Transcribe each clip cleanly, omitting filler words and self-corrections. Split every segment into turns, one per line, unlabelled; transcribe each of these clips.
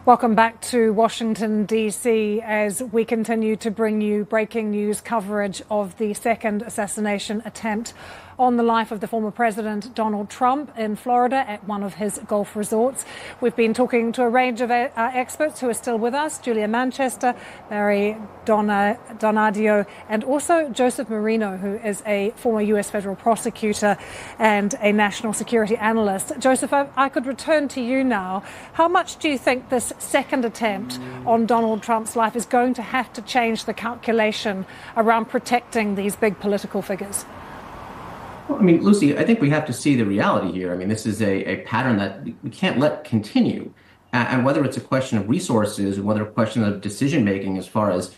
Welcome back to Washington, D.C. as we continue to bring you breaking news coverage of the second assassination attempt on the life of the former president Donald Trump in Florida at one of his golf resorts. We've been talking to a range of experts who are still with us: Julia Manchester, Barry Donadio, and also Joseph Moreno, who is a former U.S. federal prosecutor and a national security analyst. Joseph, I could return to you now. How much do you think this second attempt on Donald Trump's life is going to have to change the calculation around protecting these big political figures?
Well, I mean, Lucy, I think we have to see the reality here. I mean, this is a pattern that we can't let continue. And whether it's a question of resources, or whether a question of decision making as far as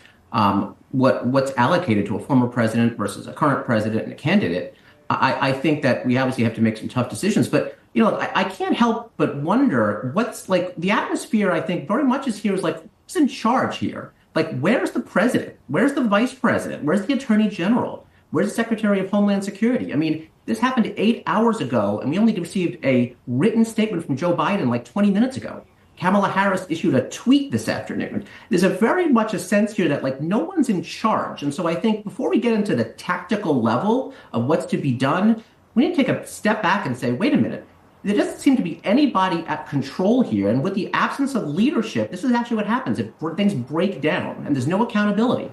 what's allocated to a former president versus a current president and a candidate, I think that we obviously have to make some tough decisions. But, you know, I can't help but wonder what's like the atmosphere, I think, very much is here is like, who's in charge here? Like, where's the president? Where's the vice president? Where's the attorney general? Where's the Secretary of Homeland Security? I mean, this happened 8 hours ago, and we only received a written statement from Joe Biden like 20 minutes ago. Kamala Harris issued a tweet this afternoon. There's a very much a sense here that like no one's in charge. And so I think before we get into the tactical level of what's to be done, we need to take a step back and say, wait a minute, there doesn't seem to be anybody at control here. And with the absence of leadership, this is actually what happens. Things break down and there's no accountability.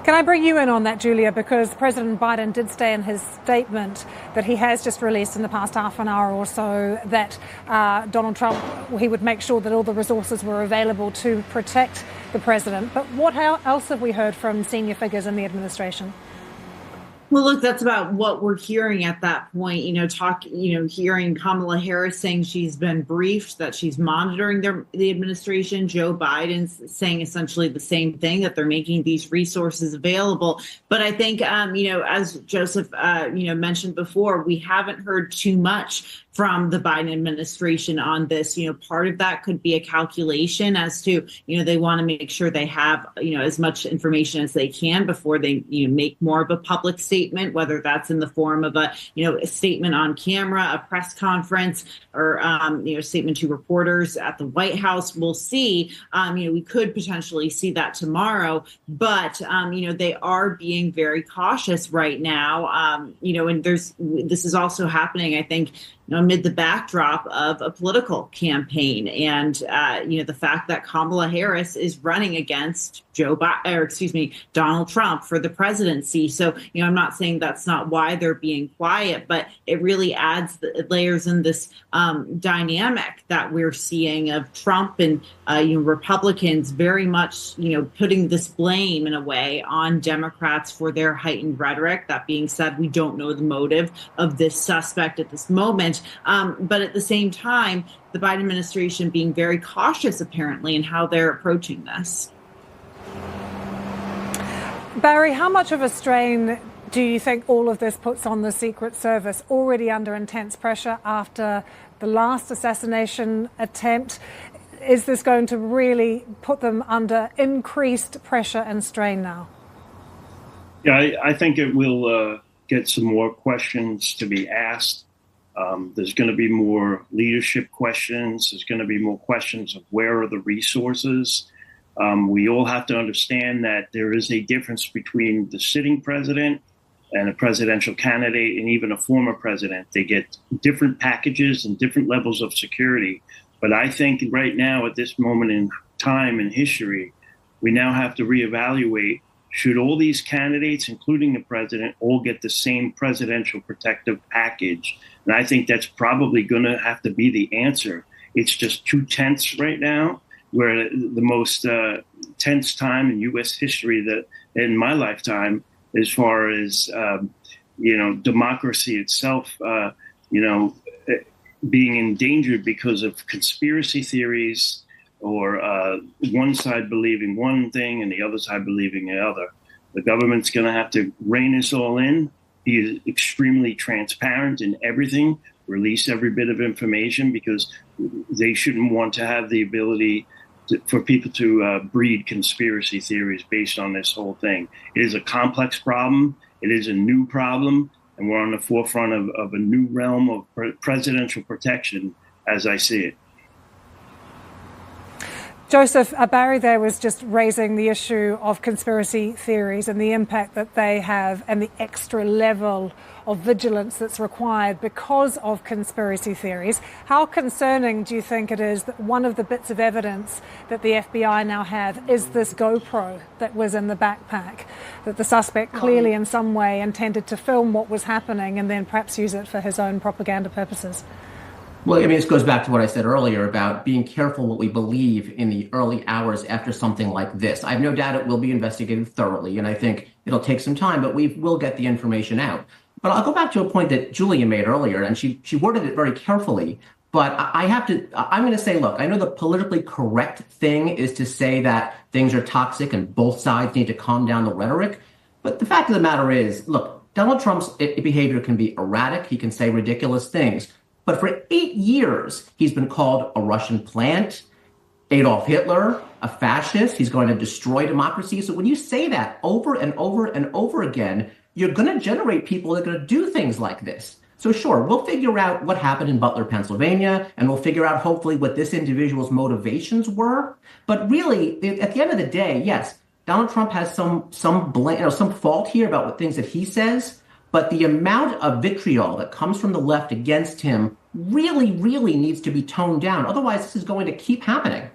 Can I bring you in on that, Julia? Because President Biden did say in his statement that he has just released in the past half an hour or so that Donald Trump, he would make sure that all the resources were available to protect the president. But what else have we heard from senior figures in the administration?
Well, look, that's about what we're hearing at that point, hearing Kamala Harris saying she's been briefed, that she's monitoring the administration. Joe Biden's saying essentially the same thing, that they're making these resources available. But I think, as Joseph, mentioned before, we haven't heard too much from the Biden administration on this. Part of that could be a calculation as to, they want to make sure they have, as much information as they can before they, make more of a public statement, whether that's in the form of a statement on camera, a press conference, or, a statement to reporters at the White House. We'll see. We could potentially see that tomorrow, but, they are being very cautious right now. And this is also happening, I think, amid the backdrop of a political campaign and, the fact that Kamala Harris is running against Donald Trump for the presidency. So, I'm not saying that's not why they're being quiet, but it really adds layers in this dynamic that we're seeing of Trump and, Republicans very much, putting this blame in a way on Democrats for their heightened rhetoric. That being said, we don't know the motive of this suspect at this moment. But at the same time, the Biden administration being very cautious, apparently, in how they're approaching this.
Barry, how much of a strain do you think all of this puts on the Secret Service, already under intense pressure after the last assassination attempt? Is this going to really put them under increased pressure and strain now?
Yeah, I think it will get some more questions to be asked. There's going to be more leadership questions. There's going to be more questions of where are the resources. We all have to understand that there is a difference between the sitting president and a presidential candidate and even a former president. They get different packages and different levels of security. But I think right now, at this moment in time in history, we now have to reevaluate, should all these candidates, including the president, all get the same presidential protective package? And I think that's probably going to have to be the answer. It's just too tense right now. We're at the most tense time in U.S. history that in my lifetime, as far as, democracy itself, being endangered because of conspiracy theories or one side believing one thing and the other side believing the other. The government's going to have to rein us all in, be extremely transparent in everything, release every bit of information, because they shouldn't want to have the ability for people to breed conspiracy theories based on this whole thing. It is a complex problem. It is a new problem. And we're on the forefront of a new realm of presidential protection, as I see it.
Joseph, Barry there was just raising the issue of conspiracy theories and the impact that they have and the extra level of vigilance that's required because of conspiracy theories. How concerning do you think it is that one of the bits of evidence that the FBI now have is this GoPro that was in the backpack, that the suspect clearly in some way intended to film what was happening and then perhaps use it for his own propaganda purposes?
Well, I mean, this goes back to what I said earlier about being careful what we believe in the early hours after something like this. I have no doubt it will be investigated thoroughly, and I think it'll take some time, but we will get the information out. But I'll go back to a point that Julia made earlier, and she worded it very carefully. But I'm going to say, look, I know the politically correct thing is to say that things are toxic and both sides need to calm down the rhetoric. But the fact of the matter is, look, Donald Trump's behavior can be erratic. He can say ridiculous things. But for 8 years, he's been called a Russian plant, Adolf Hitler, a fascist. He's going to destroy democracy. So when you say that over and over and over again, you're going to generate people that are going to do things like this. So sure, we'll figure out what happened in Butler, Pennsylvania, and we'll figure out hopefully what this individual's motivations were. But really, at the end of the day, yes, Donald Trump has some fault here about what things that he says. But the amount of vitriol that comes from the left against him really, really needs to be toned down. Otherwise, this is going to keep happening.